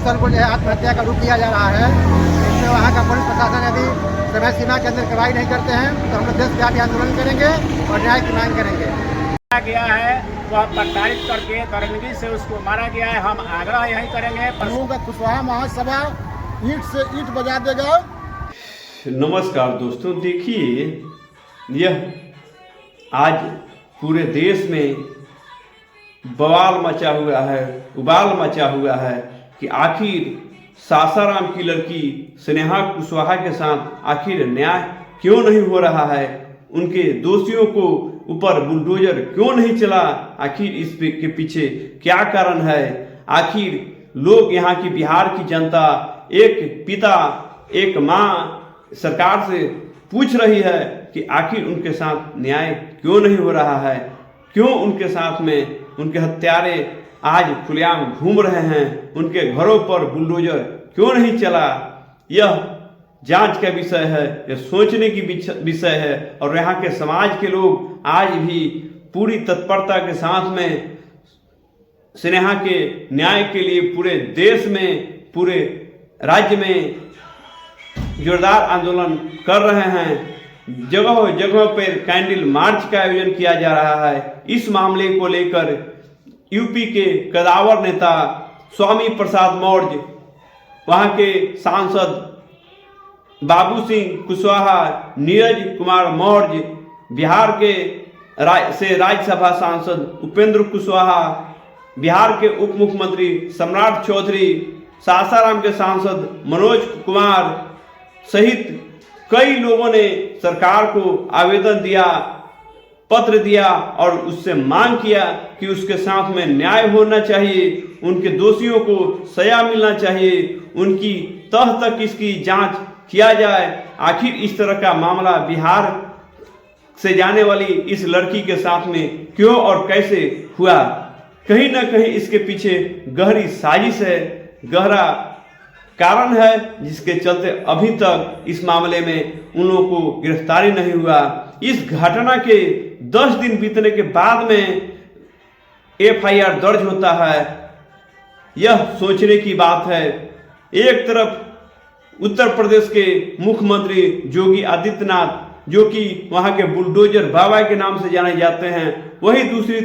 किसान को जो है आत्महत्या का रूप दिया जा रहा है। इसमें वहाँ का पुलिस प्रशासन यदि समय सीमा के अंदर कार्रवाई नहीं करते हैं तो हम लोग देशव्यापी आंदोलन करेंगे और न्याय की मांग करेंगे। गया है वह प्रताड़ित करके दरंगी से उसको मारा गया है। हम आग्रह यही करेंगे लोगों का कुशवाहा महासभा ईंट से ईंट बजा देगा। नमस्कार दोस्तों, देखिए यह आज पूरे देश में बवाल मचा हुआ है, उबाल मचा हुआ है कि आखिर सासाराम की लड़की स्नेहा कुशवाहा के साथ आखिर न्याय क्यों नहीं हो रहा है, उनके दोषियों को ऊपर बुलडोजर क्यों नहीं चला, आखिर इस के पीछे क्या कारण है। आखिर लोग यहाँ की बिहार की जनता एक पिता एक माँ सरकार से पूछ रही है कि आखिर उनके साथ न्याय क्यों नहीं हो रहा है, क्यों उनके साथ में उनके हत्यारे आज खुलेआम घूम रहे हैं, उनके घरों पर बुलडोजर क्यों नहीं चला। यह जांच का विषय है, यह सोचने की विषय है और यहाँ के समाज के लोग आज भी पूरी तत्परता के साथ में स्नेहा के न्याय के लिए पूरे देश में पूरे राज्य में जोरदार आंदोलन कर रहे हैं। जगह जगह पर कैंडल मार्च का आयोजन किया जा रहा है। इस मामले को लेकर यूपी के कदावर नेता स्वामी प्रसाद मौर्य, वहाँ के सांसद बाबू सिंह कुशवाहा, नीरज कुमार मौर्य, बिहार के राज्यसभा सांसद उपेंद्र कुशवाहा, बिहार के उप मुख्यमंत्री सम्राट चौधरी, सासाराम के सांसद मनोज कुमार सहित कई लोगों ने सरकार को आवेदन दिया, पत्र दिया और उससे मांग किया कि उसके साथ में न्याय होना चाहिए, उनके दोषियों को सजा मिलना चाहिए, उनकी तह तक इसकी जांच किया जाए। आखिर इस तरह का मामला बिहार से जाने वाली इस लड़की के साथ में क्यों और कैसे हुआ। कहीं ना कहीं इसके पीछे गहरी साजिश है, गहरा कारण है, जिसके चलते अभी तक इस मामले में उन लोगों को गिरफ्तारी नहीं हुआ। इस घटना के 10 दिन बीतने के बाद में FIR दर्ज होता है। यह सोचने की बात है। एक तरफ उत्तर प्रदेश के मुख्यमंत्री योगी आदित्यनाथ, जो कि वहां के बुलडोजर बाबा के नाम से जाने जाते हैं, वहीं दूसरी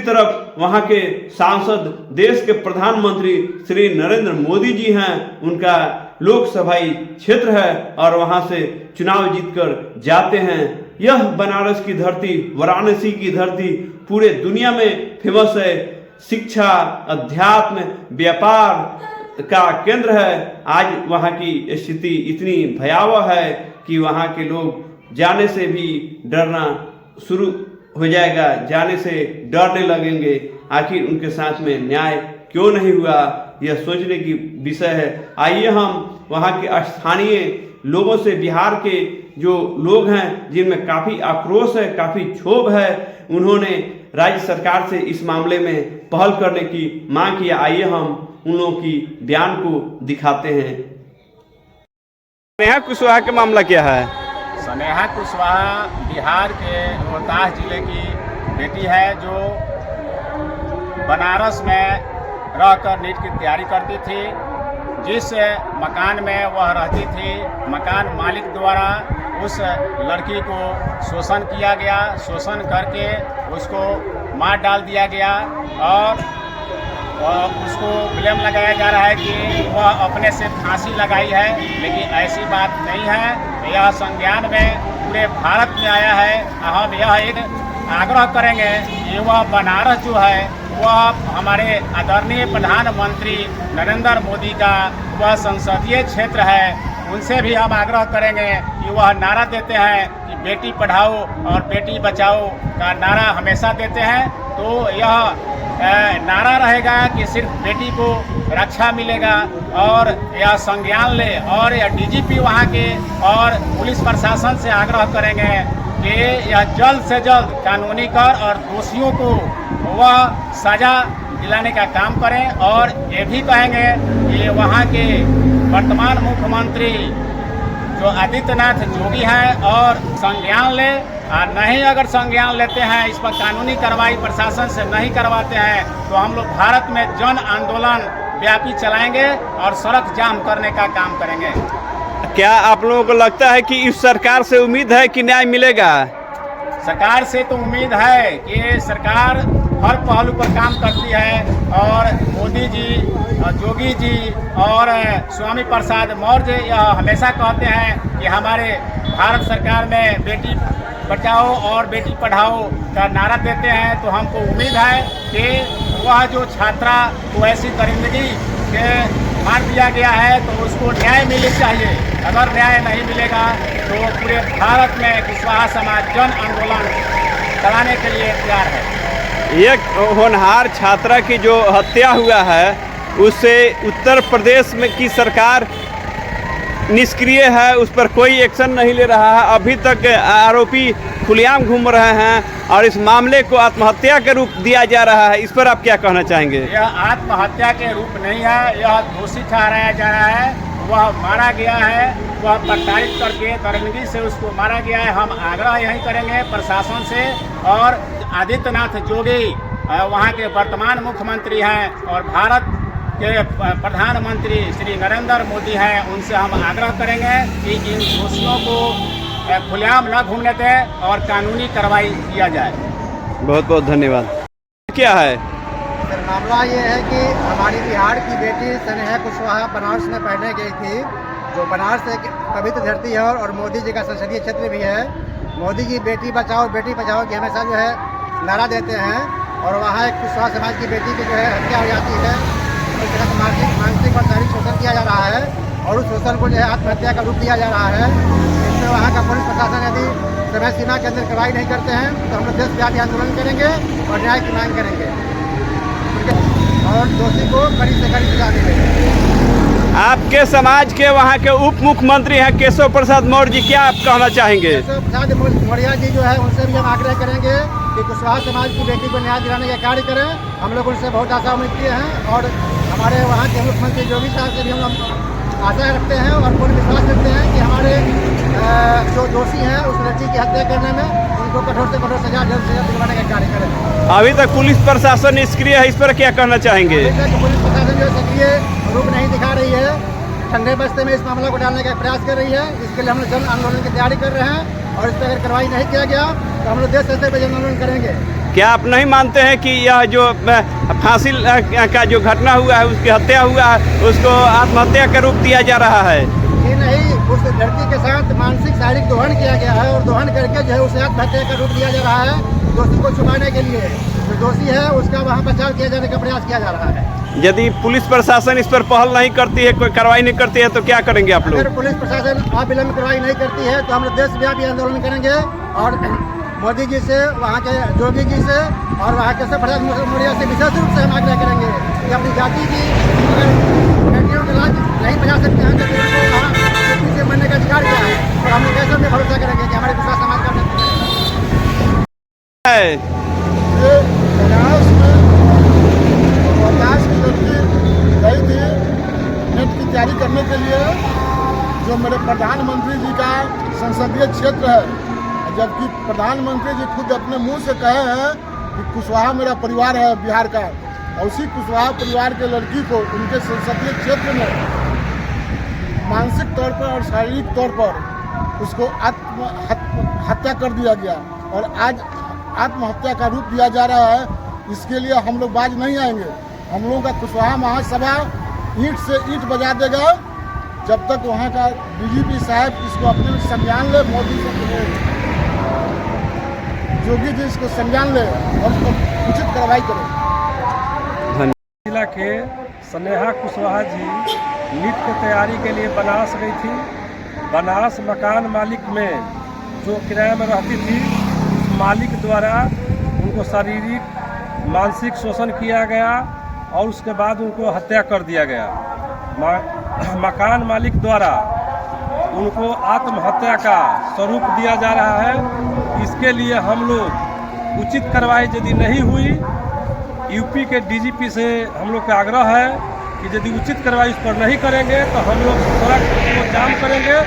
तरफ वहां के सांसद देश के प्रधानमंत्री श्री नरेंद्र मोदी जी हैं। उनका लोकसभाई क्षेत्र है और वहां से चुनाव जीतकर जाते हैं। यह बनारस की धरती, वाराणसी की धरती पूरे दुनिया में फेमस है। शिक्षा, अध्यात्म, व्यापार का केंद्र है। आज वहां की स्थिति इतनी भयावह है कि वहां के लोग जाने से भी डरना शुरू हो जाएगा, जाने से डरने लगेंगे। आखिर उनके साथ में न्याय क्यों नहीं हुआ, यह सोचने की विषय है। आइए हम वहाँ के स्थानीय लोगों से, बिहार के जो लोग हैं जिनमें काफ़ी आक्रोश है, काफ़ी क्षोभ है, उन्होंने राज्य सरकार से इस मामले में पहल करने की मांग किया। आइए हम उन लोगों की बयान को दिखाते हैं। स्नेहा कुशवाहा का मामला क्या है? स्नेहा कुशवाहा बिहार के रोहतास जिले की बेटी है, जो बनारस में रहकर नीट की तैयारी करती थी। जिस मकान में वह रहती थी, मकान मालिक द्वारा उस लड़की को शोषण किया गया। शोषण करके उसको मार डाल दिया गया और उसको ब्लेम लगाया जा रहा है कि वह अपने से फांसी लगाई है, लेकिन ऐसी बात नहीं है। यह संज्ञान में पूरे भारत में आया है। हम यह एक आग्रह करेंगे कि वह बनारस जो है वह हमारे आदरणीय प्रधानमंत्री नरेंद्र मोदी का वह संसदीय क्षेत्र है। उनसे भी हम आग्रह करेंगे कि वह नारा देते हैं कि बेटी पढ़ाओ और बेटी बचाओ का नारा हमेशा देते हैं। तो यह नारा रहेगा कि सिर्फ बेटी को रक्षा मिलेगा और यह संज्ञान ले। और यह DGP वहाँ के और पुलिस प्रशासन से आग्रह करेंगे कि यह जल्द से जल्द कानूनी कर और दोषियों को वह सजा दिलाने का काम करें। और ये भी कहेंगे कि वहाँ के वर्तमान मुख्यमंत्री जो आदित्यनाथ योगी हैं और संज्ञान ले नहीं अगर संज्ञान लेते हैं, इस पर कानूनी कार्रवाई प्रशासन से नहीं करवाते हैं, तो हम लोग भारत में जन आंदोलन व्यापी चलाएंगे और सड़क जाम करने का काम करेंगे। क्या आप लोगों को लगता है कि इस सरकार से उम्मीद है कि न्याय मिलेगा? सरकार से तो उम्मीद है कि सरकार हर पहलू पर काम करती है और मोदी जी, जोगी जी और स्वामी प्रसाद मौर्य यह हमेशा कहते हैं कि हमारे भारत सरकार में बेटी बचाओ और बेटी पढ़ाओ का नारा देते हैं। तो हमको उम्मीद है कि वह जो छात्रा को ऐसी दरिंदगी के मार दिया गया है तो उसको न्याय मिलना चाहिए। अगर न्याय नहीं मिलेगा तो पूरे भारत में कुशवाहा समाज जन आंदोलन चलाने के लिए तैयार है। एक होनहार छात्रा की जो हत्या हुआ है उससे उत्तर प्रदेश में की सरकार निष्क्रिय है, उस पर कोई एक्शन नहीं ले रहा है। अभी तक आरोपी खुलेआम घूम रहे हैं और इस मामले को आत्महत्या के रूप दिया जा रहा है। इस पर आप क्या कहना चाहेंगे? यह आत्महत्या के रूप नहीं है, यह दोषी ठहराया जा रहा है। वह मारा गया है, वह प्रताड़ित करके दरिंदगी से उसको मारा गया है। हम आग्रह यही करेंगे प्रशासन से और आदित्यनाथ जोगी वहाँ के वर्तमान मुख्यमंत्री हैं और भारत के प्रधानमंत्री श्री नरेंद्र मोदी हैं, उनसे हम आग्रह करेंगे कि इन दोषियों को खुलेआम न घूमने दें और कानूनी कार्रवाई किया जाए। बहुत बहुत धन्यवाद। क्या है सर, मामला ये है कि हमारी बिहार की बेटी स्नेहा कुशवाहा बनारस में पढ़ने गई थी, जो बनारस एक पवित्र धरती है और मोदी जी का संसदीय क्षेत्र भी है। मोदी जी बेटी बचाओ की हमेशा जो है नारा देते हैं और वहाँ एक कुशवाहा समाज की बेटी की जो है हत्या हो जाती है। उस तरह से मानसिक और शारीरिक शोषण किया जा रहा है और उस शोषण को जो है आत्महत्या का रूप दिया जा रहा है। इसमें वहाँ का पुलिस प्रशासन यदि समय सीमा के अंदर कार्रवाई नहीं करते हैं तो हम लोग देशव्यापी आंदोलन करेंगे और न्याय की मांग करेंगे और दोषी को कड़ी से कड़ी सजा देंगे। आपके समाज के वहाँ के उप मुख्यमंत्री हैं केशव प्रसाद मौर्य जी, क्या आप कहना चाहेंगे? केशव प्रसाद मौर्य जी जो है उनसे भी हम आग्रह करेंगे कि कुशवाहा समाज की बेटी को न्याय दिलाने का कार्य करें। हम लोग उनसे बहुत आशा उम्मीद किए हैं और हमारे वहाँ के मुख्यमंत्री योगी साहब से भी हम आशा रखते हैं और पूर्ण विश्वास रखते हैं कि हमारे जो दोषी हैं उस लड़की की हत्या करने में उनको कठोर से कठोर सजा जल्द से जल्द दिलवाने का कार्य करें। अभी तक पुलिस प्रशासन निष्क्रिय है, इस पर क्या कहना चाहेंगे? पुलिस प्रशासन जो सक्रिय रूप नहीं दिखा रही है, ठंडे बस्ते में इस मामला को डालने का प्रयास कर रही है। इसके लिए हम लोग जन आंदोलन की तैयारी कर रहे हैं और इस पर अगर कार्रवाई नहीं किया गया तो हम लोग देश स्तर पर जन आंदोलन करेंगे। क्या आप नहीं मानते हैं कि यह जो फांसी का जो घटना हुआ है, उसकी हत्या हुआ है, उसको आत्महत्या का रूप दिया जा रहा है? ये नहीं, उस लड़की के साथ मानसिक शारीरिक दोहन किया गया है और दोहन करके जो है उसे आत्महत्या का रूप दिया जा रहा है दोषी को छुपाने के लिए। जो दोषी है उसका वहाँ बचाव किया जाने का प्रयास किया जा रहा है। यदि पुलिस प्रशासन इस पर पहल नहीं करती है, कोई कार्रवाई नहीं करती है, तो क्या करेंगे आप लोग? अगर पुलिस प्रशासन अविलंब कार्रवाई नहीं करती है तो हम लोग देशव्यापी आंदोलन करेंगे और मोदी जी से, वहाँ के जोगी जी से और वहाँ के सब प्रसाद मौर्य से विशेष रूप से हम आग्रह करेंगे कि अपनी जाति की बेटियों का लाज नहीं बचा सकते हैं तो उनको वहाँ पीछे मरने का अधिकार क्या है और हम लोग ऐसे में भरोसा करेंगे कि हमारे कुशवाहा समाज का ये बनारस में बनारस की लड़की गई थी नेट की तैयारी करने के लिए, जो मेरे प्रधानमंत्री जी का संसदीय क्षेत्र है, जबकि प्रधानमंत्री जी खुद अपने मुंह से कहे हैं कि कुशवाहा मेरा परिवार है बिहार का, और उसी कुशवाहा परिवार के लड़की को उनके संसदीय क्षेत्र में मानसिक तौर पर और शारीरिक तौर पर उसको हत्या कर दिया गया और आज आत्महत्या का रूप दिया जा रहा है। इसके लिए हम लोग बाज नहीं आएंगे। हम लोगों का कुशवाहा महासभा ईंट से ईंट बजा देगा जब तक वहाँ का डीजीपी साहब इसको अपने संज्ञान ले, मोदी जोगी जी इसको संज्ञान ले और इसको उचित कार्रवाई करें। जिला के स्नेहा कुशवाहा जी नीट की तैयारी के लिए बनारस गई थी। बनारस मकान मालिक में जो किराए में रहती थी, उस मालिक द्वारा उनको शारीरिक मानसिक शोषण किया गया और उसके बाद उनको हत्या कर दिया गया। मकान मालिक द्वारा उनको आत्महत्या का स्वरूप दिया जा रहा है। इसके लिए हम लोग उचित कार्रवाई यदि नहीं हुई, यूपी के डीजीपी से हम लोग का आग्रह है कि यदि उचित कार्रवाई इस पर नहीं करेंगे तो हम लोग सड़क को जाम करेंगे।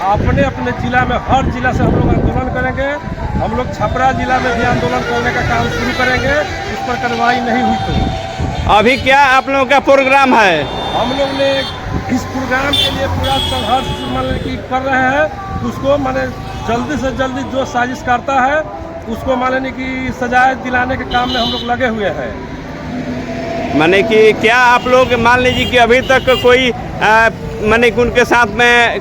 अपने अपने जिला में हर जिला से हम लोग आंदोलन करेंगे। करेंगे। हम लोग छपरा जिला में भी आंदोलन करने का काम शुरू करेंगे, उस पर कार्रवाई नहीं हुई तो। अभी क्या आप लोगों का प्रोग्राम है? हम लोग ने इस प्रोग्राम के लिए पूरा संघर्ष मतलब कि कर रहे हैं, उसको माने जल्दी से जल्दी जो साजिश करता है उसको माने कि सजा दिलाने के काम में हम लोग लगे हुए हैं। माने कि क्या आप लोग मान लीजिए कि अभी तक कोई माने कि उनके साथ में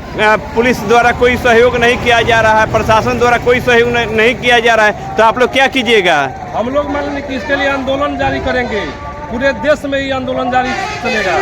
पुलिस द्वारा कोई सहयोग नहीं किया जा रहा है, प्रशासन द्वारा कोई सहयोग नहीं किया जा रहा है, तो आप लोग क्या कीजिएगा? हम लोग मान कि इसके लिए आंदोलन जारी करेंगे, पूरे देश में ही आंदोलन जारी चलेगा।